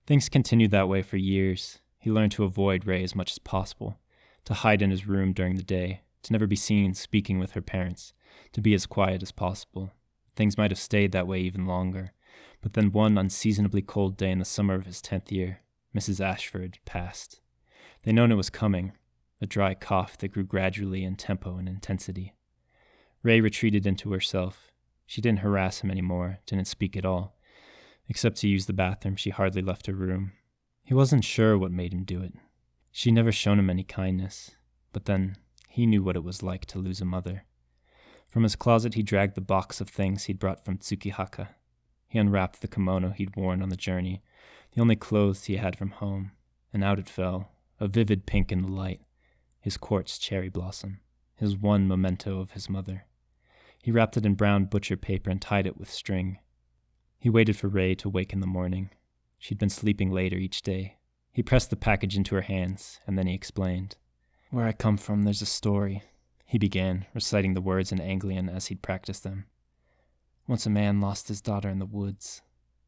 Things continued that way for years. He learned to avoid Rei as much as possible, to hide in his room during the day, to never be seen speaking with her parents, to be as quiet as possible. Things might have stayed that way even longer, but then one unseasonably cold day in the summer of his 10th year, Mrs. Ashford passed. They'd known it was coming, a dry cough that grew gradually in tempo and intensity. Rei retreated into herself. She didn't harass him anymore, didn't speak at all. Except to use the bathroom, she hardly left her room. He wasn't sure what made him do it. She'd never shown him any kindness, but then he knew what it was like to lose a mother. From his closet he dragged the box of things he'd brought from Tsukihaka. He unwrapped the kimono he'd worn on the journey, the only clothes he had from home, and out it fell, a vivid pink in the light, his quartz cherry blossom, his one memento of his mother. He wrapped it in brown butcher paper and tied it with string. He waited for Rei to wake in the morning. She'd been sleeping later each day. He pressed the package into her hands, and then he explained. "Where I come from, there's a story," he began, reciting the words in Anglian as he'd practiced them. "Once a man lost his daughter in the woods.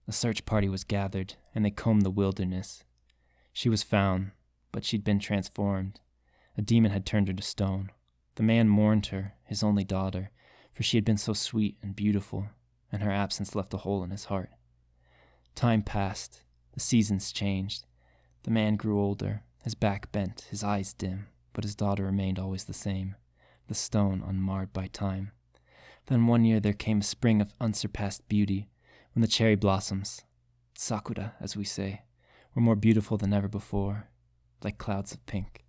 A search party was gathered, and they combed the wilderness. She was found, but she'd been transformed. A demon had turned her to stone. The man mourned her, his only daughter, for she had been so sweet and beautiful, and her absence left a hole in his heart. Time passed. The seasons changed. The man grew older, his back bent, his eyes dim, but his daughter remained always the same, the stone unmarred by time. Then one year there came a spring of unsurpassed beauty, when the cherry blossoms, Sakura, as we say, were more beautiful than ever before, like clouds of pink.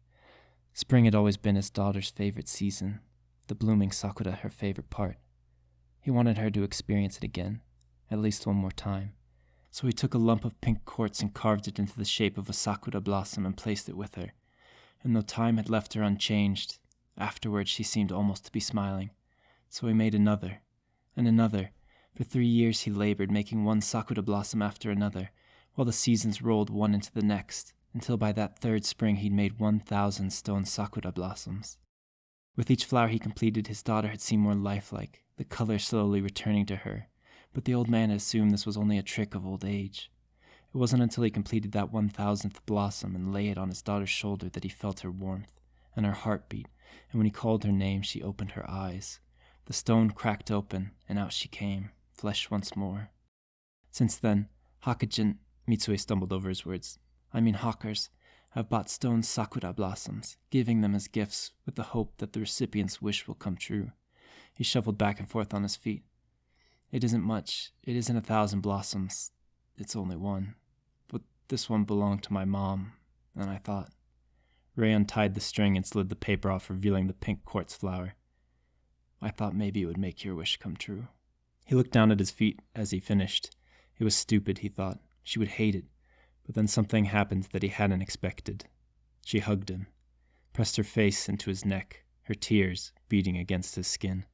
Spring had always been his daughter's favorite season, the blooming Sakura her favorite part. He wanted her to experience it again, at least one more time. So he took a lump of pink quartz and carved it into the shape of a Sakura blossom and placed it with her. And though time had left her unchanged, afterwards she seemed almost to be smiling. So he made another, and another. For 3 years he labored, making one Sakura blossom after another, while the seasons rolled one into the next, until by that 3rd spring he'd made 1,000 stone Sakura blossoms. With each flower he completed, his daughter had seemed more lifelike, the color slowly returning to her, but the old man had assumed this was only a trick of old age. It wasn't until he completed that 1,000th blossom and lay it on his daughter's shoulder that he felt her warmth, and her heartbeat, and when he called her name she opened her eyes. The stone cracked open, and out she came, flesh once more. Since then, Hakajin, Mitsue stumbled over his words, hawkers, have bought stone Sakura blossoms, giving them as gifts with the hope that the recipient's wish will come true. He shuffled back and forth on his feet. It isn't much. It isn't 1,000 blossoms. It's only one. But this one belonged to my mom, and I thought. Rei untied the string and slid the paper off, revealing the pink quartz flower. I thought maybe it would make your wish come true. He looked down at his feet as he finished. It was stupid, he thought. She would hate it. But then something happened that he hadn't expected. She hugged him, pressed her face into his neck, her tears beating against his skin.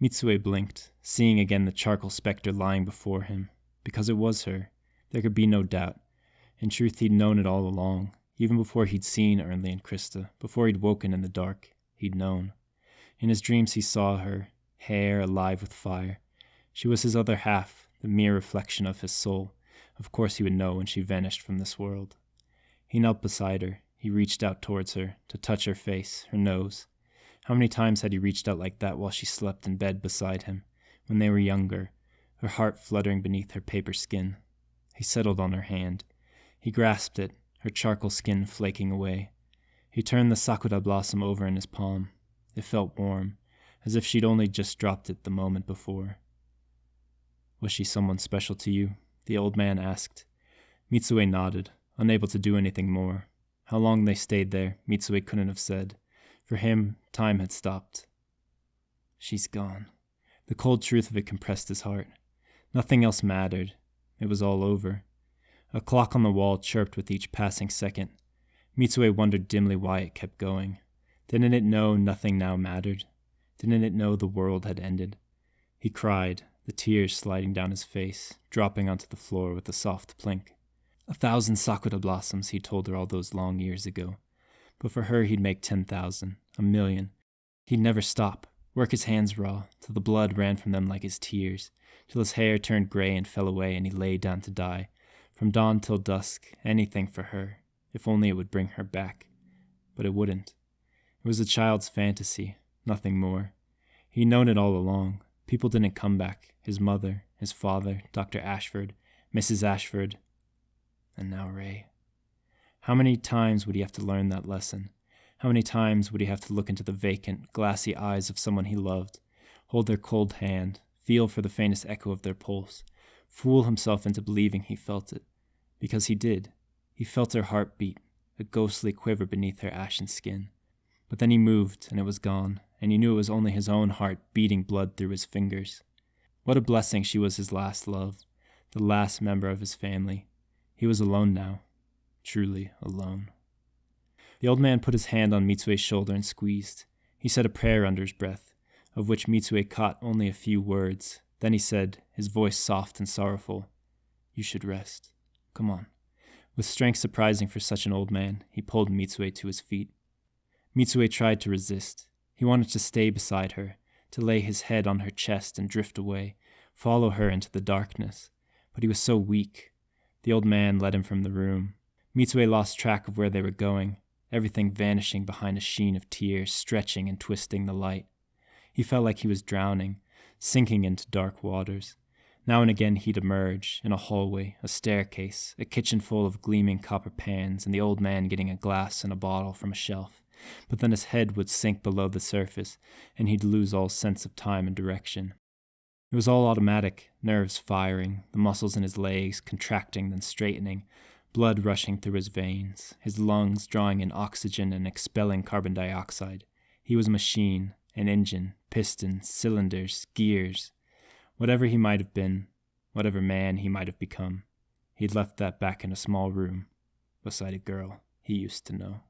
Mitsue blinked, seeing again the charcoal specter lying before him. Because it was her, there could be no doubt. In truth, he'd known it all along. Even before he'd seen Ernley and Krista, before he'd woken in the dark, he'd known. In his dreams he saw her, hair alive with fire. She was his other half, the mere reflection of his soul. Of course he would know when she vanished from this world. He knelt beside her. He reached out towards her, to touch her face, her nose. How many times had he reached out like that while she slept in bed beside him, when they were younger, her heart fluttering beneath her paper skin. He settled on her hand. He grasped it, her charcoal skin flaking away. He turned the Sakura blossom over in his palm. It felt warm, as if she'd only just dropped it the moment before. Was she someone special to you? The old man asked. Mitsue nodded, unable to do anything more. How long they stayed there, Mitsue couldn't have said. For him, time had stopped. She's gone. The cold truth of it compressed his heart. Nothing else mattered. It was all over. A clock on the wall chirped with each passing second. Mitsue wondered dimly why it kept going. Didn't it know nothing now mattered? Didn't it know the world had ended? He cried, the tears sliding down his face, dropping onto the floor with a soft plink. 1,000 Sakura blossoms, he told her all those long years ago. But for her he'd make 10,000, 1,000,000. He'd never stop, work his hands raw, till the blood ran from them like his tears, till his hair turned gray and fell away and he lay down to die. From dawn till dusk, anything for her, if only it would bring her back. But it wouldn't. It was a child's fantasy, nothing more. He'd known it all along. People didn't come back. His mother, his father, Dr. Ashford, Mrs. Ashford, and now Ray. How many times would he have to learn that lesson? How many times would he have to look into the vacant, glassy eyes of someone he loved, hold their cold hand, feel for the faintest echo of their pulse, fool himself into believing he felt it? Because he did. He felt her heart beat, a ghostly quiver beneath her ashen skin. But then he moved, and it was gone, and he knew it was only his own heart beating blood through his fingers. What a blessing she was his last love, the last member of his family. He was alone now, truly alone. The old man put his hand on Mitsue's shoulder and squeezed. He said a prayer under his breath, of which Mitsue caught only a few words. Then he said, his voice soft and sorrowful, "You should rest. Come on." With strength surprising for such an old man, he pulled Mitsue to his feet. Mitsue tried to resist. He wanted to stay beside her, to lay his head on her chest and drift away, follow her into the darkness. But he was so weak. The old man led him from the room. Mitsue lost track of where they were going, everything vanishing behind a sheen of tears, stretching and twisting the light. He felt like he was drowning, sinking into dark waters. Now and again he'd emerge, in a hallway, a staircase, a kitchen full of gleaming copper pans, and the old man getting a glass and a bottle from a shelf. But then his head would sink below the surface, and he'd lose all sense of time and direction. It was all automatic, nerves firing, the muscles in his legs contracting then straightening, blood rushing through his veins, his lungs drawing in oxygen and expelling carbon dioxide. He was a machine, an engine, pistons, cylinders, gears. Whatever he might have been, whatever man he might have become, he'd left that back in a small room beside a girl he used to know.